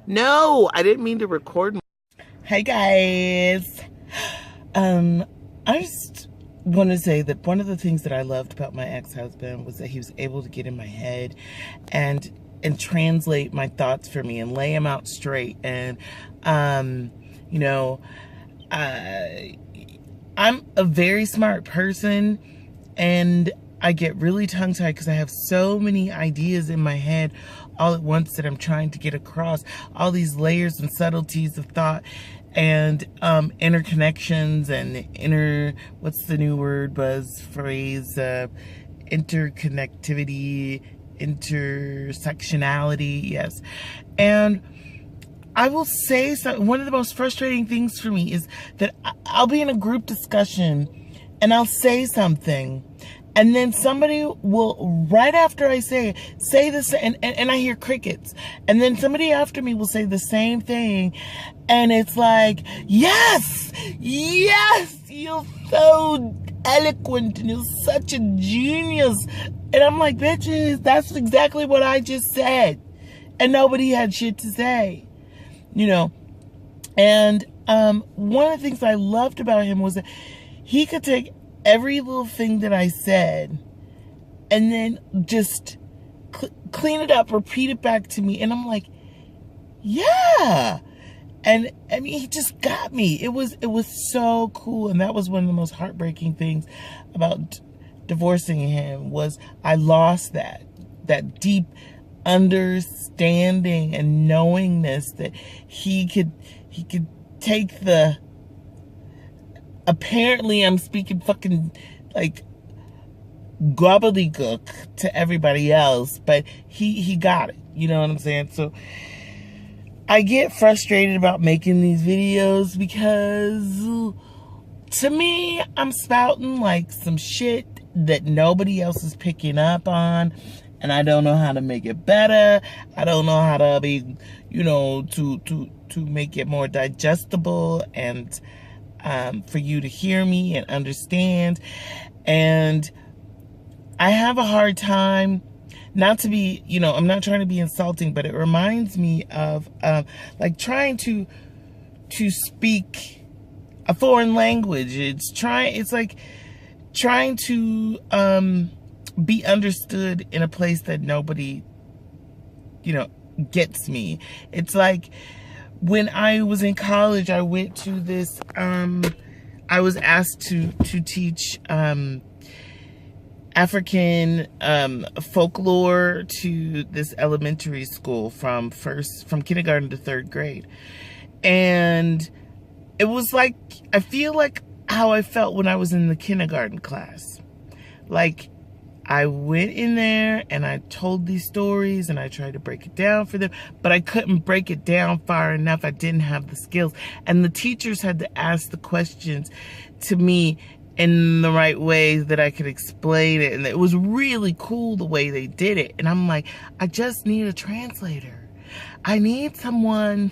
No, I didn't mean to record. Hey guys. I just want to say that one of the things that I loved about my ex-husband was that he was able to get in my head and translate my thoughts for me and lay them out straight. And you know, I'm a very smart person, and I get really tongue-tied because I have so many ideas in my head all at once that I'm trying to get across. All these layers and subtleties of thought and interconnections and what's the new word, buzz phrase, interconnectivity, intersectionality, yes. And I will say one of the most frustrating things for me is that I'll be in a group discussion and I'll say something, and then somebody will, right after I say this, and I hear crickets, and then somebody after me will say the same thing, and it's like, yes, you're so eloquent, and you're such a genius. And I'm like, bitches, that's exactly what I just said. And nobody had shit to say, you know. And one of the things I loved about him was that he could take every little thing that I said and then just clean it up, repeat it back to me. And I'm like, yeah. And I mean, he just got me. It was so cool. And that was one of the most heartbreaking things about divorcing him, was I lost that deep understanding and knowingness that he could take the, apparently I'm speaking fucking like gobbledygook to everybody else, but he got it, you know what I'm saying? So I get frustrated about making these videos because to me, I'm spouting like some shit that nobody else is picking up on, and I don't know how to make it better. I don't know how to be, you know, to make it more digestible and for you to hear me and understand. And I have a hard time, not to be, you know, I'm not trying to be insulting, but it reminds me of like trying to speak a foreign language. It's like trying to be understood in a place that nobody, you know, gets me. It's like when I was in college, I went to this, I was asked to teach African folklore to this elementary school from kindergarten to 3rd grade. And it was like, I feel like how I felt when I was in the kindergarten class. Like, I went in there and I told these stories and I tried to break it down for them, but I couldn't break it down far enough. I didn't have the skills. And the teachers had to ask the questions to me in the right way that I could explain it. And it was really cool the way they did it. And I'm like, I just need a translator. I need someone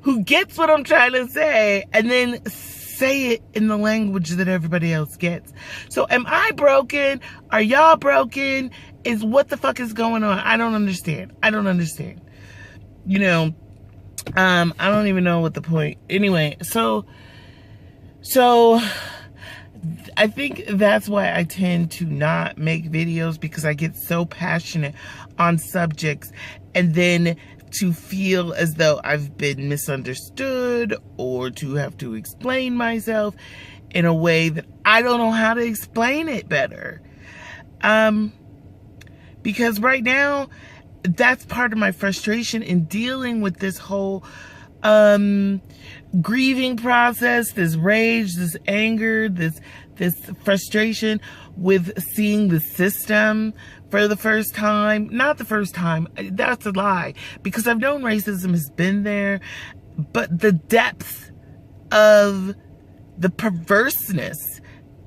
who gets what I'm trying to say and then say it in the language that everybody else gets. So am I broken? Are y'all broken? What the fuck is going on? I don't understand. You know, I don't even know what the point. Anyway, so I think that's why I tend to not make videos, because I get so passionate on subjects, and then to feel as though I've been misunderstood or to have to explain myself in a way that I don't know how to explain it better. Because right now, that's part of my frustration in dealing with this whole grieving process, this rage, this anger, this frustration with seeing the system for the first time. Not the first time, that's a lie, because I've known racism has been there, but the depth of the perverseness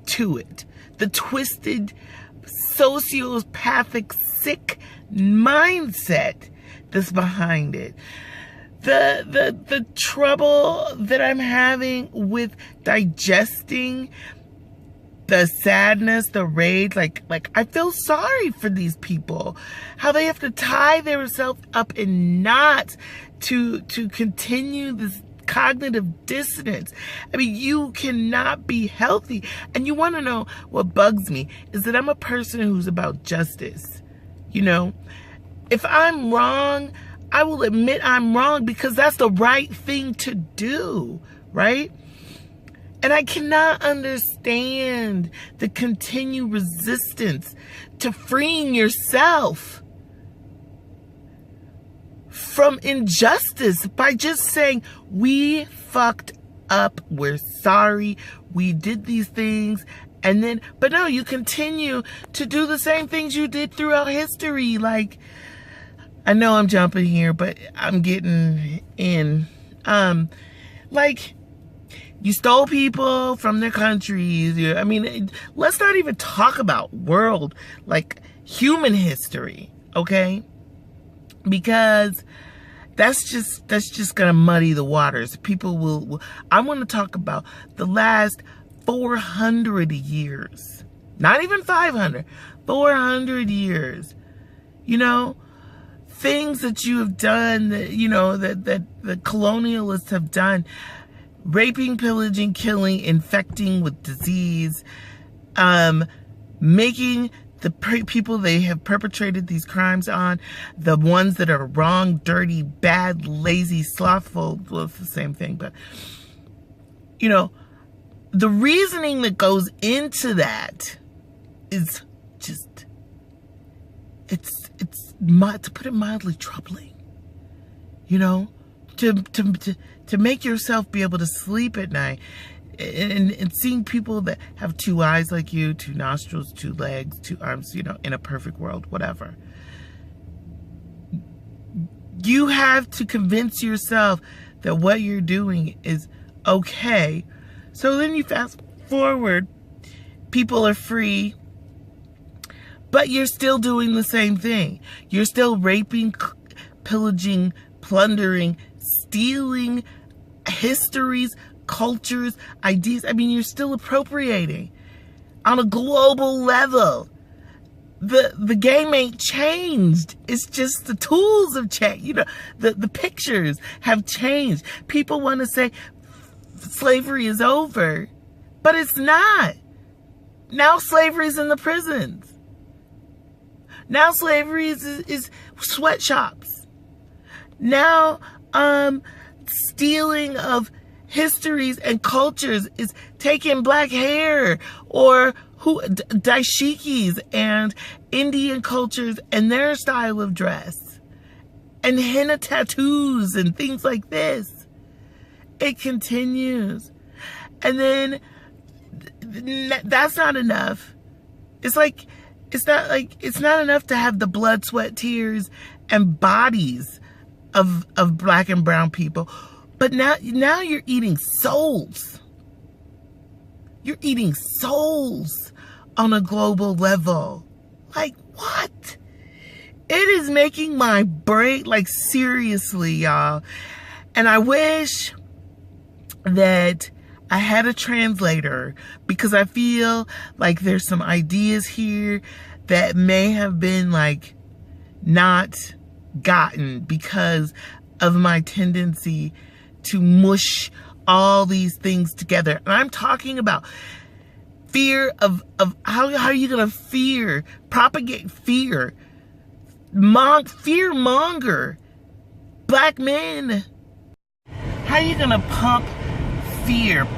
to it, the twisted, sociopathic, sick mindset that's behind it, the trouble that I'm having with digesting the sadness, the rage, like I feel sorry for these people, how they have to tie themselves up in knots to continue this cognitive dissonance. I mean, you cannot be healthy. And you want to know what bugs me is that I'm a person who's about justice. You know, if I'm wrong, I will admit I'm wrong because that's the right thing to do, right? And I cannot understand the continued resistance to freeing yourself from injustice by just saying, we fucked up, we're sorry, we did these things, and then, but no, you continue to do the same things you did throughout history. Like, I know I'm jumping here, but I'm getting in. Like, you stole people from their countries. I mean, let's not even talk about world, like human history, okay? Because that's just gonna muddy the waters. People will I want to talk about the last 400 years, not even 500, 400 years. You know, things that you have done, that, you know, that the colonialists have done, raping, pillaging, killing, infecting with disease, making the people they have perpetrated these crimes on, the ones that are wrong, dirty, bad, lazy, slothful, well, it's the same thing, but, you know, the reasoning that goes into that is just, to put it mildly, troubling. You know, to make yourself be able to sleep at night, and seeing people that have two eyes like you, two nostrils, two legs, two arms, you know, in a perfect world, whatever. You have to convince yourself that what you're doing is okay. So then you fast forward, people are free, but you're still doing the same thing. You're still raping, pillaging, plundering, stealing histories, cultures, ideas. I mean, you're still appropriating on a global level. The game ain't changed. It's just the tools have changed. You know, the pictures have changed. People want to say slavery is over, but it's not. Now slavery's in the prisons. Now slavery is sweatshops. Now stealing of histories and cultures is taking black hair, or dashikis and Indian cultures and their style of dress, and henna tattoos and things like this. It continues. And then that's not enough. It's not enough to have the blood, sweat, tears, and bodies of black and brown people. But now you're eating souls. You're eating souls on a global level. Like, what? It is making my brain, like, seriously, y'all. And I wish that I had a translator, because I feel like there's some ideas here that may have been, like, not gotten because of my tendency to mush all these things together. And I'm talking about fear of how are you going to propagate fear, fear monger black men. How are you going to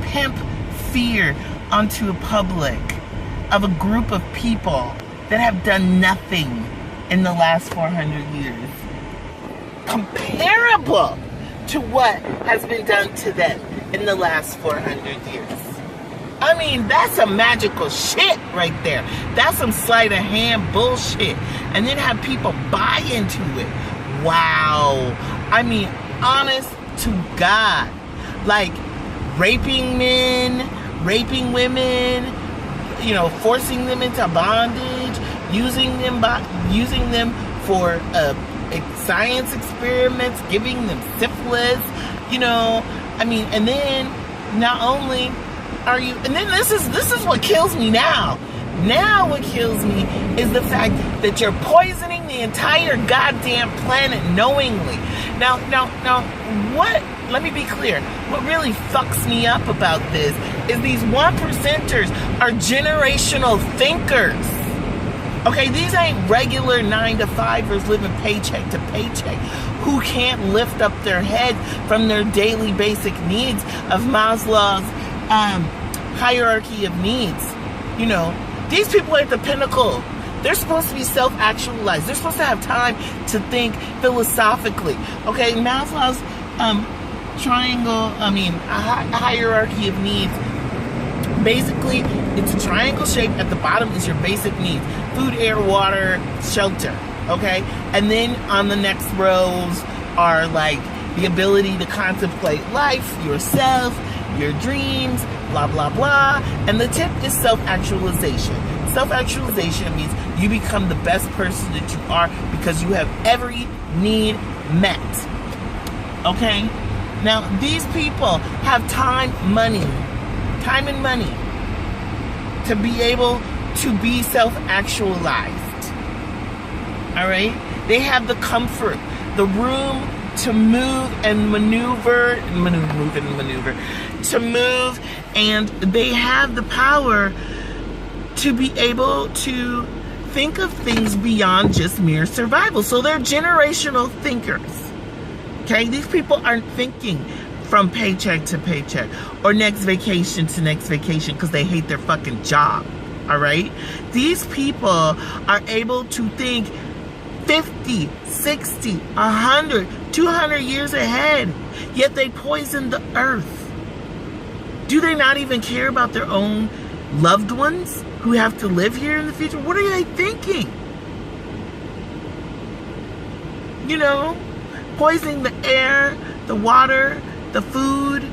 pimp fear onto a public of a group of people that have done nothing in the last 400 years comparable to what has been done to them in the last 400 years? I mean, that's some magical shit right there. That's some sleight of hand bullshit. And then have people buy into it. Wow. I mean, honest to God. Like, raping men, raping women, you know, forcing them into bondage, using them for science experiments, giving them syphilis, you know. I mean, and then not only are you? And then this is what kills me now. Now what kills me is the fact that you're poisoning the entire goddamn planet knowingly. Now, what, let me be clear, what really fucks me up about this is these 1%ers are generational thinkers. Okay, these ain't regular 9-to-5ers living paycheck to paycheck who can't lift up their head from their daily basic needs of Maslow's hierarchy of needs. You know, these people are at the pinnacle. They're supposed to be self-actualized. They're supposed to have time to think philosophically. Okay, Maslow's hierarchy of needs. Basically, it's a triangle shape. At the bottom is your basic needs. Food, air, water, shelter. Okay? And then on the next rows are like the ability to contemplate life, yourself, your dreams, blah, blah, blah. And the tip is self-actualization. Self-actualization means you become the best person that you are because you have every need met. Okay? Now, these people have time and money to be able to be self-actualized. All right? They have the comfort, the room to move and maneuver, and they have the power to be able to think of things beyond just mere survival. So they're generational thinkers. Okay? These people aren't thinking from paycheck to paycheck or next vacation to next vacation because they hate their fucking job. All right? These people are able to think 50, 60, 100, 200 years ahead, yet they poison the earth. Do they not even care about their own loved ones who have to live here in the future? What are they thinking? You know, poisoning the air, the water, the food,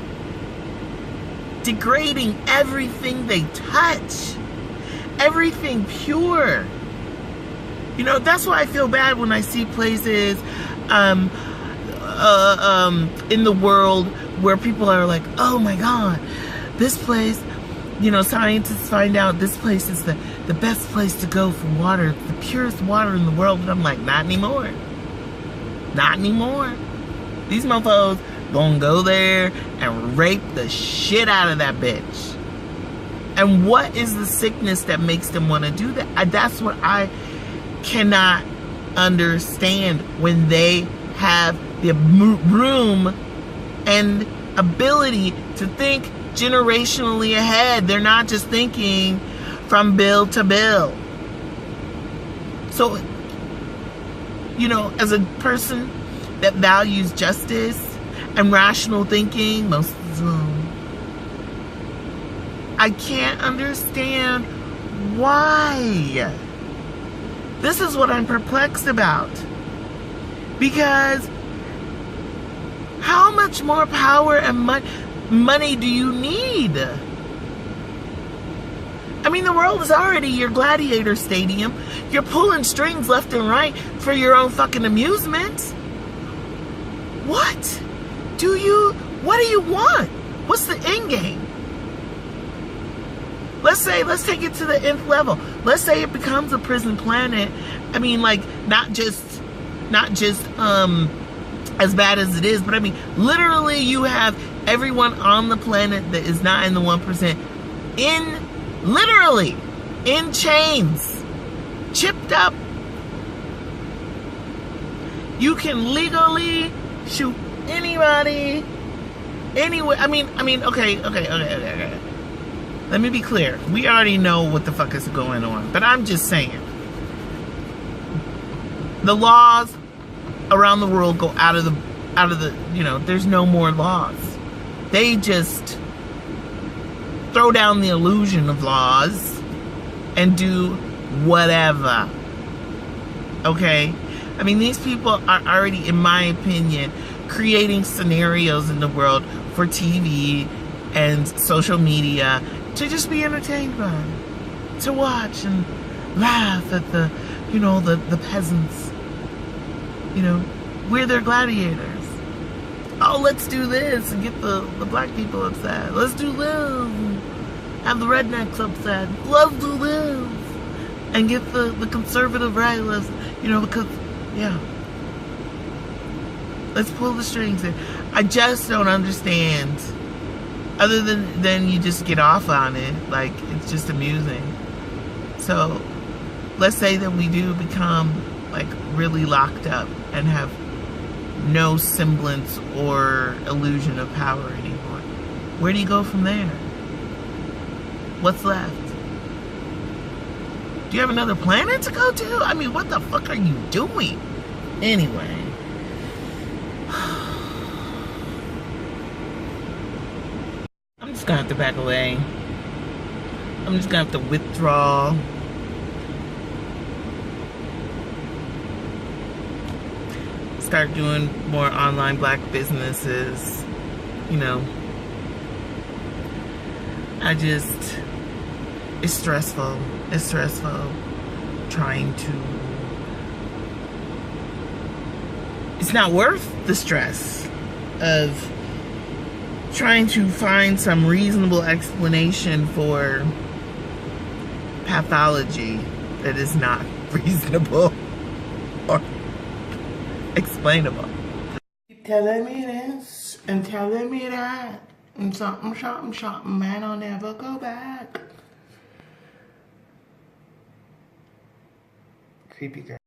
degrading everything they touch, everything pure. You know, that's why I feel bad when I see places in the world where people are like, oh my God, this place, you know, scientists find out this place is the best place to go for water, the purest water in the world. And I'm like, not anymore. Not anymore. These mofos gonna go there and rape the shit out of that bitch. And what is the sickness that makes them want to do that? That's what I cannot understand, when they have the room and ability to think generationally ahead. They're not just thinking from bill to bill. So, you know, as a person that values justice and rational thinking most of the time, I can't understand why. This is what I'm perplexed about. Because how much more power and money do you need? I mean, the world is already your gladiator stadium. You're pulling strings left and right for your own fucking amusement. What do you want? What's the end game? Let's take it to the nth level. Let's say it becomes a prison planet. I mean, like, not just as bad as it is, but I mean, literally you have everyone on the planet that is not in the 1% literally in chains, chipped up. You can legally shoot anybody, anywhere. I mean, okay. Let me be clear. We already know what the fuck is going on, but I'm just saying. The laws around the world go out of the, you know, there's no more laws. They just throw down the illusion of laws and do whatever. Okay? I mean, these people are already, in my opinion, creating scenarios in the world for TV and social media to just be entertained by, to watch and laugh at the, you know, the peasants. You know, we're their gladiators. Oh, let's do this and get the black people upset. Let's do this. have the rednecks upset. Love to live. And get the conservative right, because, yeah. Let's pull the strings here. I just don't understand. Other than you just get off on it. Like, it's just amusing. So, let's say that we do become, like, really locked up and have no semblance or illusion of power anymore. Where do you go from there? What's left? Do you have another planet to go to? I mean, what the fuck are you doing? Anyway. I'm just gonna have to back away. I'm just gonna have to withdraw. Start doing more online black businesses. It's stressful. It's stressful trying to. It's not worth the stress of trying to find some reasonable explanation for pathology that is not reasonable or explainable. Keep telling me this and telling me that and something, man, I'll never go back. Creepy girl.